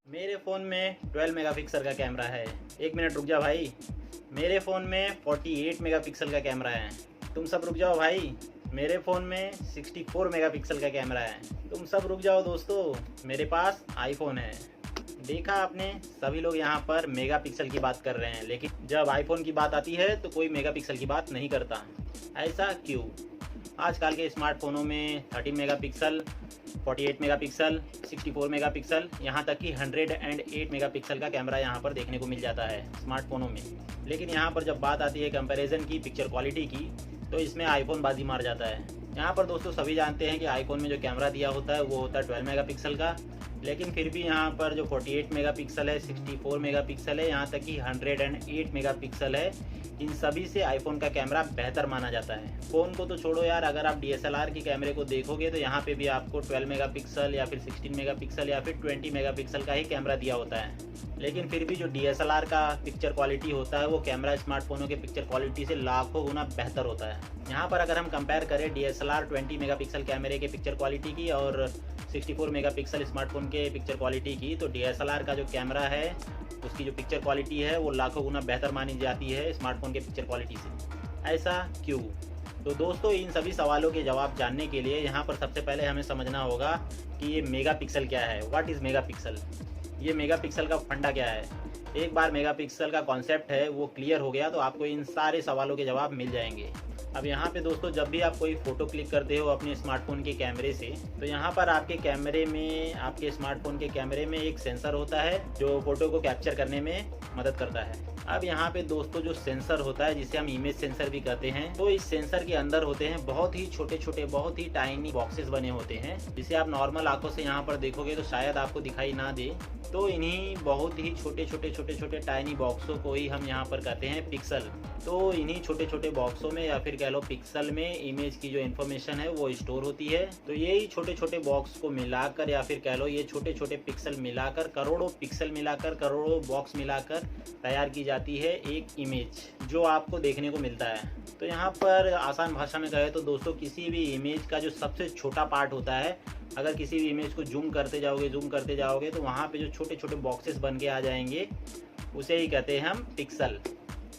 मेरे फ़ोन में 12 मेगापिक्सल का कैमरा है। एक मिनट रुक जा भाई। मेरे फ़ोन में 48 मेगापिक्सल का कैमरा है। तुम सब रुक जाओ भाई। मेरे फ़ोन में 64 मेगापिक्सल का कैमरा है। तुम सब रुक जाओ दोस्तों, मेरे पास आईफोन है। देखा आपने, सभी लोग यहाँ पर मेगापिक्सल की बात कर रहे हैं, लेकिन जब आईफोन की बात आती है तो कोई मेगापिक्सल की बात नहीं करता। ऐसा क्यों? आजकल के स्मार्टफोनों में 13 मेगापिक्सल, 48 मेगापिक्सल, 64 मेगापिक्सल, यहाँ तक कि 108 मेगापिक्सल का कैमरा यहाँ पर देखने को मिल जाता है स्मार्टफोनों में। लेकिन यहाँ पर जब बात आती है कंपैरिजन की, पिक्चर क्वालिटी की, तो इसमें आईफोन बाजी मार जाता है। यहाँ पर दोस्तों सभी जानते हैं कि आईफोन में जो कैमरा दिया होता है वो होता है 12 मेगापिक्सल का, लेकिन फिर भी यहाँ पर जो 48 मेगापिक्सल है, 64 मेगापिक्सल है, यहाँ तक कि 108 मेगापिक्सल है, इन सभी से आईफोन का कैमरा बेहतर माना जाता है। फ़ोन को तो छोड़ो यार, अगर आप DSLR की कैमरे को देखोगे तो यहाँ पे भी आपको 12 मेगापिक्सल या फिर 16 मेगापिक्सल या फिर 20 मेगापिक्सल का ही कैमरा दिया होता है। लेकिन फिर भी जो DSLR का पिक्चर क्वालिटी होता है वो कैमरा स्मार्टफोनों के पिक्चर क्वालिटी से लाखों गुना बेहतर होता है। यहाँ पर अगर हम कंपेयर करें DSLR 20 मेगापिक्सल कैमरे के पिक्चर क्वालिटी की और 64 मेगापिक्सल स्मार्टफोन के पिक्चर क्वालिटी की, तो DSLR का जो कैमरा है उसकी जो पिक्चर क्वालिटी है वो लाखों गुना बेहतर मानी जाती है स्मार्टफोन के पिक्चर क्वालिटी से। ऐसा क्यों? तो दोस्तों इन सभी सवालों के जवाब जानने के लिए यहाँ पर सबसे पहले हमें समझना होगा कि ये मेगापिक्सल क्या है। What is megapixel? ये मेगापिक्सल का फंडा क्या है? एक बार मेगापिक्सल का कॉन्सेप्ट है वो क्लियर हो गया तो आपको इन सारे सवालों के जवाब मिल जाएंगे। अब यहाँ पे दोस्तों जब भी आप कोई फ़ोटो क्लिक करते हो अपने स्मार्टफोन के कैमरे से, तो यहाँ पर आपके कैमरे में, आपके स्मार्टफोन के कैमरे में एक सेंसर होता है जो फ़ोटो को कैप्चर करने में मदद करता है। अब यहाँ पे दोस्तों जो सेंसर होता है, जिसे हम इमेज सेंसर भी कहते हैं, तो इस सेंसर के अंदर होते हैं बहुत ही छोटे छोटे, बहुत ही टाइनी बॉक्सेस बने होते हैं, जिसे आप नॉर्मल आंखों से यहाँ पर देखोगे तो शायद आपको दिखाई ना दे। तो इन्हीं बहुत ही छोटे छोटे टाइनी बॉक्सों को ही हम यहाँ पर कहते हैं पिक्सल। तो इन्हीं छोटे छोटे बॉक्सों में या फिर कह लो पिक्सल में इमेज की जो इन्फॉर्मेशन है वो स्टोर होती है। तो यही छोटे छोटे बॉक्स को मिलाकर या फिर कह लो ये छोटे छोटे पिक्सल मिलाकर, करोड़ों पिक्सल मिलाकर, करोड़ों बॉक्स मिलाकर तैयार की जाती है एक इमेज, जो आपको देखने को मिलता है। तो यहाँ पर आसान भाषा में कहे तो दोस्तों किसी भी इमेज का जो सबसे छोटा पार्ट होता है, अगर किसी भी इमेज को जूम करते जाओगे तो वहाँ पे जो छोटे छोटे बॉक्सेस बन के आ जाएंगे, उसे ही कहते हैं हम पिक्सल।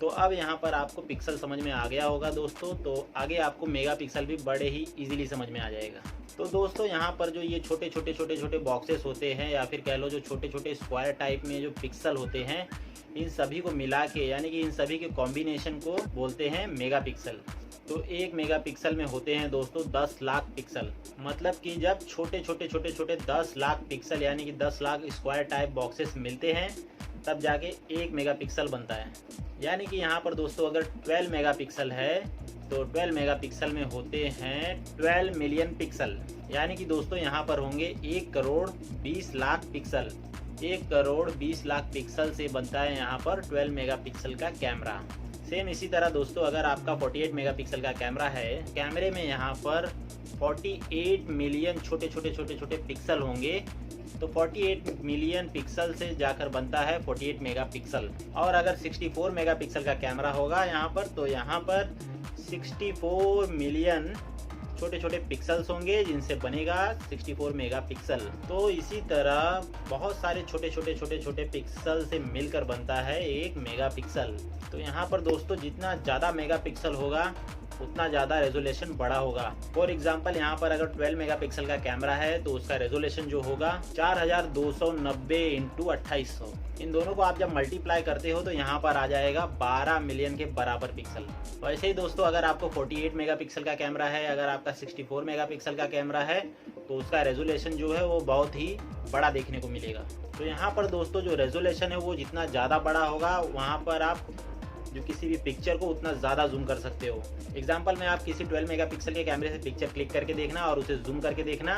तो अब यहाँ पर आपको पिक्सल समझ में आ गया होगा दोस्तों, तो आगे आपको मेगापिक्सल भी बड़े ही इजीली समझ में आ जाएगा। तो दोस्तों यहाँ पर जो ये छोटे छोटे बॉक्सेस होते हैं या फिर कह लो जो छोटे छोटे स्क्वायर टाइप में जो पिक्सल होते हैं, इन सभी को मिला के यानी कि इन सभी के कॉम्बिनेशन को बोलते हैं मेगापिक्सल। तो एक मेगापिक्सल में होते हैं दोस्तों 10 लाख पिक्सल। मतलब कि जब छोटे छोटे 10 लाख पिक्सल यानी कि 10 लाख स्क्वायर टाइप बॉक्सेस मिलते हैं, तब जाके एक मेगापिक्सल बनता है। यानी कि यहाँ पर दोस्तों अगर 12 मेगापिक्सल है तो 12 मेगापिक्सल में होते हैं 12 मिलियन पिक्सल। यानी कि दोस्तों यहाँ पर होंगे 1 करोड़ 20 लाख पिक्सल। 1 करोड़ 20 लाख पिक्सल से बनता है यहाँ पर 12 मेगापिक्सल का कैमरा। सेम इसी तरह दोस्तों अगर आपका 48 मेगापिक्सल का कैमरा है, कैमरे में यहाँ पर 48 मिलियन छोटे पिक्सल होंगे, तो 48 मिलियन पिक्सल से जाकर बनता है 48 मेगापिक्सल। और अगर 64 मेगापिक्सल का कैमरा होगा यहाँ पर, तो यहाँ पर 64 मिलियन छोटे पिक्सल्स होंगे, जिनसे बनेगा 64 मेगापिक्सल। तो इसी तरह बहुत सारे छोटे पिक्सल से मिलकर बनता है एक मेगापिक्सल। तो यहाँ पर दोस्तों जितना ज़्यादा मेगापिक्सल होगा उतना ज़्यादा रेजोल्यूशन बड़ा होगा। फॉर एग्जांपल यहाँ पर अगर 12 मेगापिक्सल का कैमरा है तो उसका रेजोल्यूशन जो होगा 4290 × 2800। इन दोनों को आप जब मल्टीप्लाई करते हो तो यहाँ पर आ जाएगा 12 मिलियन के बराबर पिक्सल। वैसे ही दोस्तों अगर आपको 48 मेगापिक्सल का कैमरा है, अगर आपका 64 मेगापिक्सल का कैमरा है, तो उसका रेजोल्यूशन जो है वो बहुत ही बड़ा देखने को मिलेगा। तो यहाँ पर दोस्तों जो रेजोल्यूशन है वो जितना ज़्यादा बड़ा होगा, वहाँ पर आप जो किसी भी पिक्चर को उतना ज़्यादा जूम कर सकते हो। एग्जांपल में आप किसी 12 मेगापिक्सल के कैमरे से पिक्चर क्लिक करके देखना और उसे जूम करके देखना,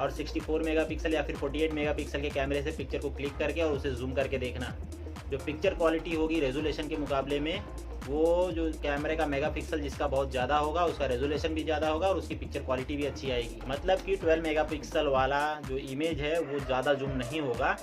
और 64 मेगापिक्सल या फिर 48 मेगापिक्सल के कैमरे से पिक्चर को क्लिक करके और उसे जूम करके देखना। जो पिक्चर क्वालिटी होगी रेजोल्यूशन के मुकाबले में वो जो कैमरे का मेगापिक्सल जिसका बहुत ज़्यादा होगा, उसका रेजोल्यूशन भी ज़्यादा होगा और उसकी पिक्चर क्वालिटी भी अच्छी आएगी। मतलब कि 12 मेगापिक्सल वाला जो इमेज है वो ज़्यादा जूम नहीं होगा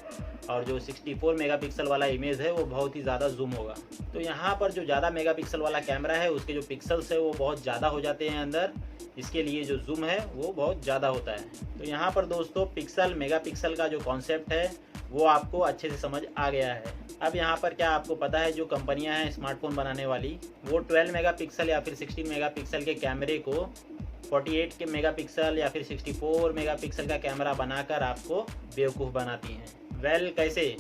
और जो 64 मेगापिक्सल वाला इमेज है वो बहुत ही ज़्यादा जूम होगा। तो यहाँ पर जो ज़्यादा मेगापिक्सल वाला कैमरा है उसके जो पिक्सल्स है वो बहुत ज़्यादा हो जाते हैं अंदर, इसके लिए जो जूम है वो बहुत ज़्यादा होता है। तो यहाँ पर दोस्तों पिक्सल मेगापिक्सल का जो कॉन्सेप्ट है वो आपको अच्छे से समझ आ गया है। अब यहाँ पर क्या आपको पता है, जो कंपनियां हैं स्मार्टफोन बनाने वाली वो 12 मेगापिक्सल या फिर 16 मेगापिक्सल के कैमरे को 48 के मेगापिक्सल या फिर 64 मेगापिक्सल का कैमरा बनाकर आपको बेवकूफ़ बनाती हैं। वेल कैसे?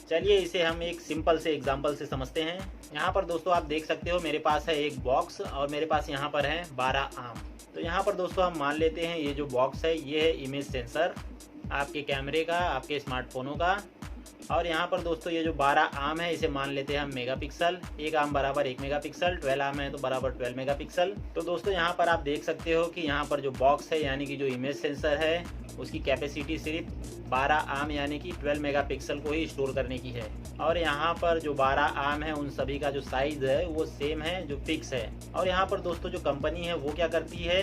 चलिए इसे हम एक सिंपल से एग्जांपल से समझते हैं। यहाँ पर दोस्तों आप देख सकते हो मेरे पास है एक बॉक्स और मेरे पास यहाँ पर है 12 आर्म। तो यहाँ पर दोस्तों हम मान लेते हैं ये जो बॉक्स है ये है इमेज सेंसर आपके कैमरे का, आपके स्मार्टफोनों का। और यहाँ पर दोस्तों ये जो 12 आर्म है इसे मान लेते हैं हम मेगापिक्सल। एक आर्म बराबर 1 मेगापिक्सल, 12 आर्म है तो बराबर 12 मेगापिक्सल। तो दोस्तों यहाँ पर आप देख सकते हो कि यहाँ पर जो बॉक्स है यानी कि जो इमेज सेंसर है उसकी कैपेसिटी सिर्फ 12 आर्म यानी कि 12 मेगापिक्सल को ही स्टोर करने की है। और यहाँ पर जो 12 आर्म है उन सभी का जो साइज़ है वो सेम है, जो फिक्स है। और यहाँ पर दोस्तों जो कंपनी है वो क्या करती है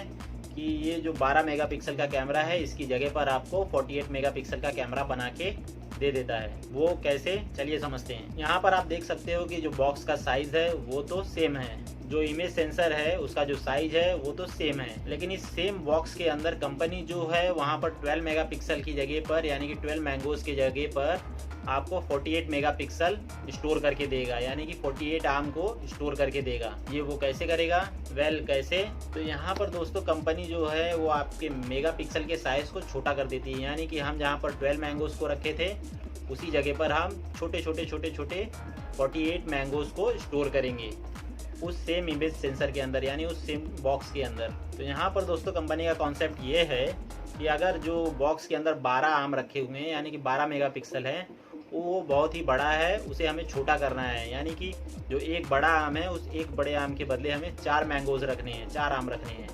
कि ये जो 12 मेगापिक्सल का कैमरा है इसकी जगह पर आपको 48 मेगापिक्सल का कैमरा बना के दे देता है। वो कैसे, चलिए समझते हैं। यहाँ पर आप देख सकते हो कि जो बॉक्स का साइज़ है वो तो सेम है, जो इमेज सेंसर है उसका जो साइज है वो तो सेम है, लेकिन इस सेम बॉक्स के अंदर कंपनी जो है वहाँ पर 12 मेगापिक्सल की जगह पर यानी कि 12 मैंगोज की जगह पर आपको 48 मेगापिक्सल स्टोर करके देगा, यानी कि 48 आर्म को स्टोर करके देगा। ये वो कैसे करेगा? वेल कैसे? तो यहाँ पर दोस्तों कंपनी जो है वो आपके मेगापिक्सल के साइज़ को छोटा कर देती है, यानी कि हम जहाँ पर 12 मैंगोज को रखे थे उसी जगह पर हम छोटे छोटे 48 मैंगोज को स्टोर करेंगे उस सेम इमेज सेंसर के अंदर, यानी उस सेम बॉक्स के अंदर। तो यहाँ पर दोस्तों कंपनी का कॉन्सेप्ट ये है कि अगर जो बॉक्स के अंदर 12 आर्म रखे हुए हैं यानी कि 12 मेगापिक्सल है वो बहुत ही बड़ा है, उसे हमें छोटा करना है। यानी कि जो एक बड़ा आर्म है उस एक बड़े आर्म के बदले हमें 4 मैंगोज रखने हैं, 4 आर्म रखने हैं,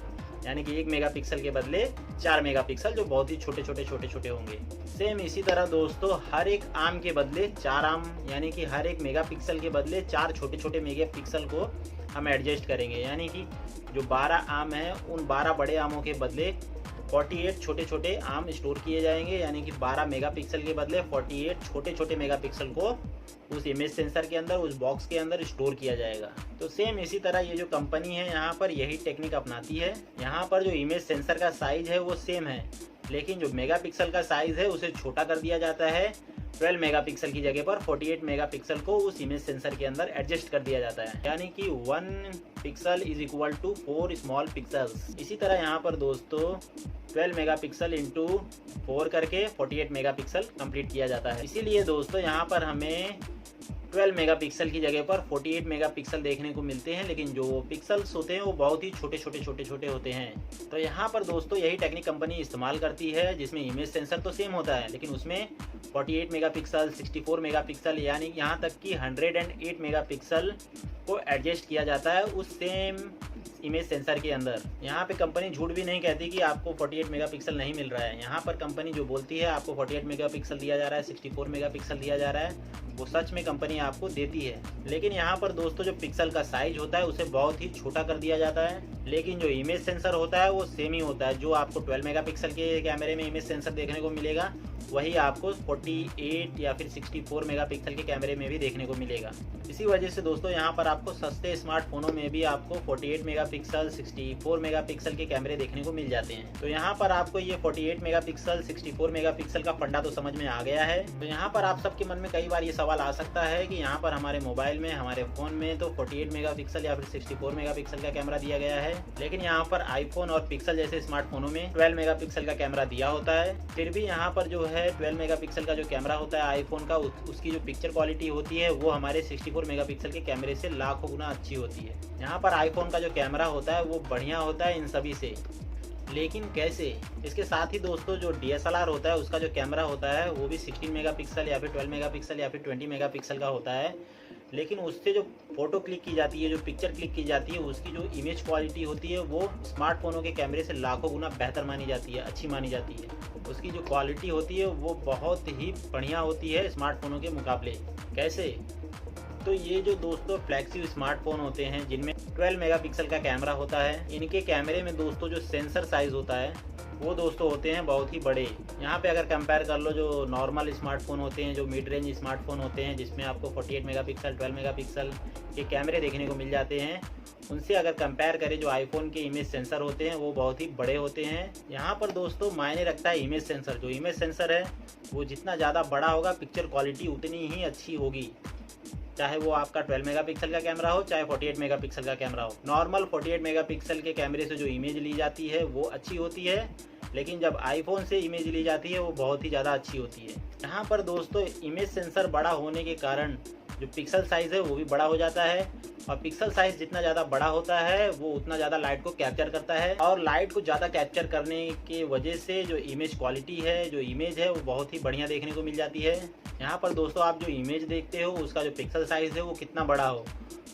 यानी कि 1 मेगापिक्सल के बदले 4 मेगापिक्सल, जो बहुत ही छोटे छोटे होंगे। सेम इसी तरह दोस्तों हर एक आर्म के बदले 4 आर्म यानी कि हर एक मेगापिक्सल के बदले 4 छोटे मेगापिक्सल को हम एडजस्ट करेंगे, यानी कि जो 12 आर्म है उन 12 बड़े आर्मों के बदले 48 छोटे आर्म स्टोर किए जाएंगे, यानी कि 12 मेगापिक्सल के बदले 48 छोटे मेगापिक्सल को उस इमेज सेंसर के अंदर, उस बॉक्स के अंदर स्टोर किया जाएगा। तो सेम इसी तरह ये जो कंपनी है यहाँ पर यही टेक्निक अपनाती है। यहाँ पर जो इमेज सेंसर का साइज़ है वो सेम है, लेकिन जो मेगापिक्सल का साइज़ है उसे छोटा कर दिया जाता है। 12 मेगापिक्सल की जगह पर 48 मेगापिक्सल को उस इमेज सेंसर के अंदर एडजस्ट कर दिया जाता है, यानी कि 1 pixel is equal to 4 small pixels. इसी तरह यहाँ पर दोस्तों 12 मेगापिक्सल इंटू 4 करके 48 मेगापिक्सल कंप्लीट किया जाता है। इसीलिए दोस्तों यहाँ पर हमें 12 मेगापिक्सल की जगह पर 48 मेगापिक्सल देखने को मिलते हैं, लेकिन जो पिक्सल्स होते हैं वो बहुत ही छोटे होते हैं। तो यहाँ पर दोस्तों यही टेक्निक कंपनी इस्तेमाल करती है, जिसमें इमेज सेंसर तो सेम होता है लेकिन उसमें 48 मेगापिक्सल, 64 मेगापिक्सल यानी यहाँ तक कि 108 मेगापिक्सल को एडजस्ट किया जाता है उस सेम इमेज सेंसर के अंदर। यहाँ पे कंपनी झूठ भी नहीं कहती कि आपको 48 मेगापिक्सल नहीं मिल रहा है। यहाँ पर कंपनी जो बोलती है आपको 48 मेगापिक्सल दिया जा रहा है, 64 मेगापिक्सल दिया जा रहा है, वो सच में कंपनी आपको देती है। लेकिन यहाँ पर दोस्तों जो पिक्सल का साइज होता है उसे बहुत ही छोटा कर दिया जाता है, लेकिन जो इमेज सेंसर होता है वो सेम ही होता है। जो आपको 12 मेगापिक्सल के कैमरे में इमेज सेंसर देखने को मिलेगा वही आपको 48 या फिर 64 मेगापिक्सल के कैमरे में भी देखने को मिलेगा। इसी वजह से दोस्तों यहाँ पर आपको सस्ते स्मार्टफोनों में भी आपको 48 मेगापिक्सल, 64 मेगापिक्सल के कैमरे देखने को मिल जाते हैं। तो यहाँ पर आपको ये 48 मेगापिक्सल, 64 मेगापिक्सल का फंडा तो समझ में आ गया है। तो यहाँ पर आप सबके मन में कई बार ये सवाल आ सकता है कि यहाँ पर हमारे मोबाइल में, हमारे फ़ोन में तो 48 मेगापिक्सल या फिर 64 मेगापिक्सल का कैमरा दिया गया है, लेकिन यहाँ पर आईफोन और पिक्सल जैसे स्मार्टफोनों में 12 मेगापिक्सल का कैमरा दिया होता है। फिर भी यहाँ पर जो है 12 मेगापिक्सल का जो कैमरा होता है आईफोन का, उसकी जो पिक्चर क्वालिटी होती है वो हमारे 64 मेगापिक्सल के कैमरे से लाखों गुना अच्छी होती है। यहाँ पर आईफोन का जो कैमरा होता है वो बढ़िया होता है इन सभी से, लेकिन कैसे? इसके साथ ही दोस्तों जो DSLR होता है उसका जो कैमरा होता है वो भी 16 मेगापिक्सल या फिर 12 मेगापिक्सल या फिर 20 मेगापिक्सल का होता है, लेकिन उससे जो फ़ोटो क्लिक की जाती है, जो पिक्चर क्लिक की जाती है, उसकी जो इमेज क्वालिटी होती है वो स्मार्टफोनों के कैमरे से लाखों गुना बेहतर मानी जाती है, अच्छी मानी जाती है। उसकी जो क्वालिटी होती है वो बहुत ही बढ़िया होती है स्मार्टफोनों के मुकाबले। कैसे? तो ये जो दोस्तों फ्लैगशिप स्मार्टफोन होते हैं जिनमें 12 मेगापिक्सल का कैमरा होता है, इनके कैमरे में दोस्तों जो सेंसर साइज़ होता है वो दोस्तों होते हैं बहुत ही बड़े। यहाँ पे अगर कंपेयर कर लो जो नॉर्मल स्मार्टफोन होते हैं, जो मिड रेंज स्मार्टफोन होते हैं जिसमें आपको 48 मेगापिक्सल 12 मेगापिक्सल के कैमरे देखने को मिल जाते हैं, उनसे अगर कंपेयर करें जो आईफोन के इमेज सेंसर होते हैं वो बहुत ही बड़े होते हैं। यहाँ पर दोस्तों मायने रखता है इमेज सेंसर। जो इमेज सेंसर है वो जितना ज़्यादा बड़ा होगा पिक्चर क्वालिटी उतनी ही अच्छी होगी, चाहे वो आपका 12 मेगापिक्सल का कैमरा हो चाहे 48 मेगापिक्सल का कैमरा हो। नॉर्मल 48 मेगापिक्सल के कैमरे से जो इमेज ली जाती है वो अच्छी होती है, लेकिन जब आईफोन से इमेज ली जाती है वो बहुत ही ज़्यादा अच्छी होती है। यहाँ पर दोस्तों इमेज सेंसर बड़ा होने के कारण जो पिक्सल साइज़ है वो भी बड़ा हो जाता है, और पिक्सल साइज़ जितना ज़्यादा बड़ा होता है वो उतना ज़्यादा लाइट को कैप्चर करता है, और लाइट को ज़्यादा कैप्चर करने के वजह से जो इमेज क्वालिटी है, जो इमेज है वो बहुत ही बढ़िया देखने को मिल जाती है। यहाँ पर दोस्तों आप जो इमेज देखते हो उसका जो पिक्सल साइज़ है वो कितना बड़ा हो,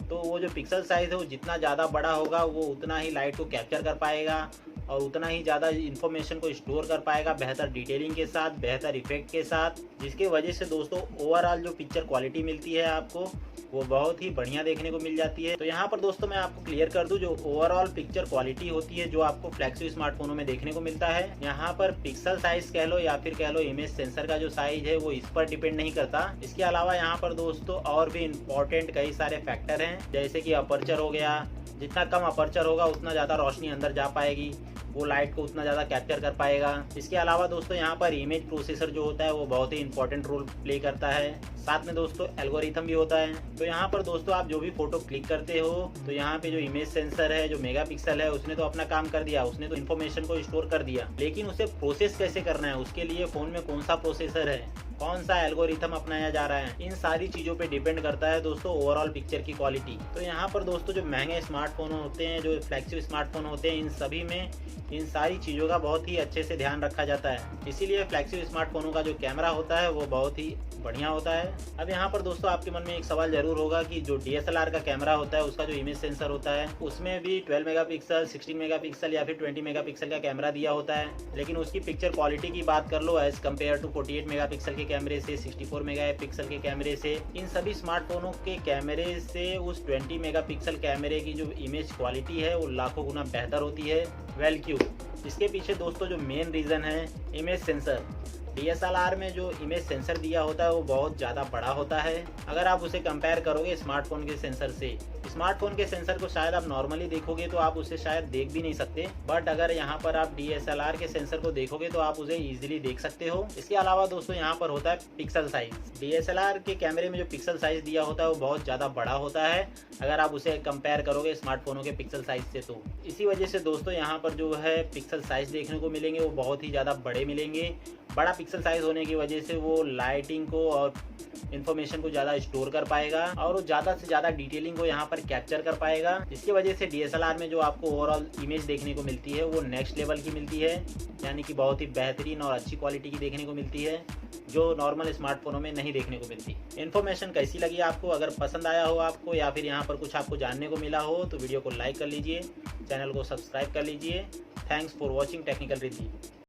तो वो जो पिक्सल साइज़ है वो जितना ज़्यादा बड़ा होगा वो उतना ही लाइट को कैप्चर कर पाएगा और उतना ही ज़्यादा इन्फॉर्मेशन को स्टोर कर पाएगा बेहतर डिटेलिंग के साथ, बेहतर इफेक्ट के साथ, जिसके वजह से दोस्तों ओवरऑल जो पिक्चर क्वालिटी मिलती है आपको वो बहुत ही बढ़िया देखने को मिल जाती है। तो यहाँ पर दोस्तों मैं आपको क्लियर कर दूं, जो ओवरऑल पिक्चर क्वालिटी होती है जो आपको फ्लैगशिप स्मार्टफोनों में देखने को मिलता है, यहाँ पर पिक्सल साइज कह लो या फिर कह लो इमेज सेंसर का जो साइज है वो इस पर डिपेंड नहीं करता। इसके अलावा यहाँ पर दोस्तों और भी इम्पोर्टेंट कई सारे फैक्टर हैं, जैसे कि अपर्चर हो गया। जितना कम अपर्चर होगा उतना ज़्यादा रोशनी अंदर जा पाएगी, वो लाइट को उतना ज़्यादा कैप्चर कर पाएगा। इसके अलावा दोस्तों यहाँ पर इमेज प्रोसेसर जो होता है वो बहुत ही इंपॉर्टेंट रोल प्ले करता है, साथ में दोस्तों एल्गोरिथम भी होता है। तो यहाँ पर दोस्तों आप जो भी फोटो क्लिक करते हो तो यहाँ पे जो इमेज सेंसर है, जो मेगापिक्सल है, उसने तो अपना काम कर दिया, उसने तो इन्फॉर्मेशन को स्टोर कर दिया, लेकिन उसे प्रोसेस कैसे करना है, उसके लिए फ़ोन में कौन सा प्रोसेसर है, कौन सा एल्गोरिथम अपनाया जा रहा है, इन सारी चीज़ों पे डिपेंड करता है दोस्तों ओवरऑल पिक्चर की क्वालिटी। तो यहाँ पर दोस्तों जो महंगे स्मार्टफोन होते हैं, जो फ्लैगशिप स्मार्टफोन होते हैं, इन सभी में इन सारी चीज़ों का बहुत ही अच्छे से ध्यान रखा जाता है। इसीलिए फ्लैगशिप स्मार्टफोनों का जो कैमरा होता है वो बहुत ही बढ़िया होता है। अब यहाँ पर दोस्तों आपके मन में एक सवाल जरूर होगा कि जो DSLR का कैमरा होता है उसका जो इमेज सेंसर होता है उसमें भी 12 मेगापिक्सल, 16 मेगापिक्सल या फिर 20 मेगापिक्सल का कैमरा दिया होता है, लेकिन उसकी पिक्चर क्वालिटी की बात कर लो एज कम्पेयर टू 48 मेगापिक्सल के कैमरे से, 64 मेगापिक्सल के कैमरे से, इन सभी स्मार्टफोनों के कैमरे से उस 20 मेगापिक्सल कैमरे की जो इमेज क्वालिटी है वो लाखों गुना बेहतर होती है। वेल क्यों? इसके पीछे दोस्तों जो मेन रीज़न है इमेज सेंसर। DSLR में जो इमेज सेंसर दिया होता है वो बहुत ज़्यादा बड़ा होता है। अगर आप उसे कंपेयर करोगे स्मार्टफोन के सेंसर से, स्मार्टफोन के सेंसर को शायद आप नॉर्मली देखोगे तो आप उसे शायद देख भी नहीं सकते, बट अगर यहाँ पर आप DSLR के सेंसर को देखोगे तो आप उसे ईजिली देख सकते हो। इसके अलावा दोस्तों यहाँ पर होता है पिक्सल साइज। DSLR के कैमरे में जो पिक्सल साइज दिया होता है वो बहुत ज़्यादा बड़ा होता है अगर आप उसे कंपेयर करोगे स्मार्टफोनों के पिक्सल साइज से। तो इसी वजह से दोस्तों यहाँ पर जो है पिक्सल साइज देखने को मिलेंगे वो बहुत ही ज़्यादा बड़े मिलेंगे। बड़ा पिक्सल साइज होने की वजह से वो लाइटिंग को और इन्फॉर्मेशन को ज़्यादा स्टोर कर पाएगा और वो ज़्यादा से ज़्यादा डिटेलिंग को यहाँ पर कैप्चर कर पाएगा। इसकी वजह से DSLR में जो आपको ओवरऑल इमेज देखने को मिलती है वो नेक्स्ट लेवल की मिलती है, यानी कि बहुत ही बेहतरीन और अच्छी क्वालिटी की देखने को मिलती है जो नॉर्मल स्मार्टफोनों में नहीं देखने को मिलती। इन्फॉर्मेशन कैसी लगी आपको? अगर पसंद आया हो आपको या फिर यहाँ पर कुछ आपको जानने को मिला हो तो वीडियो को लाइक कर लीजिए, चैनल को सब्सक्राइब कर लीजिए। Thanks for watching technical Riddhi.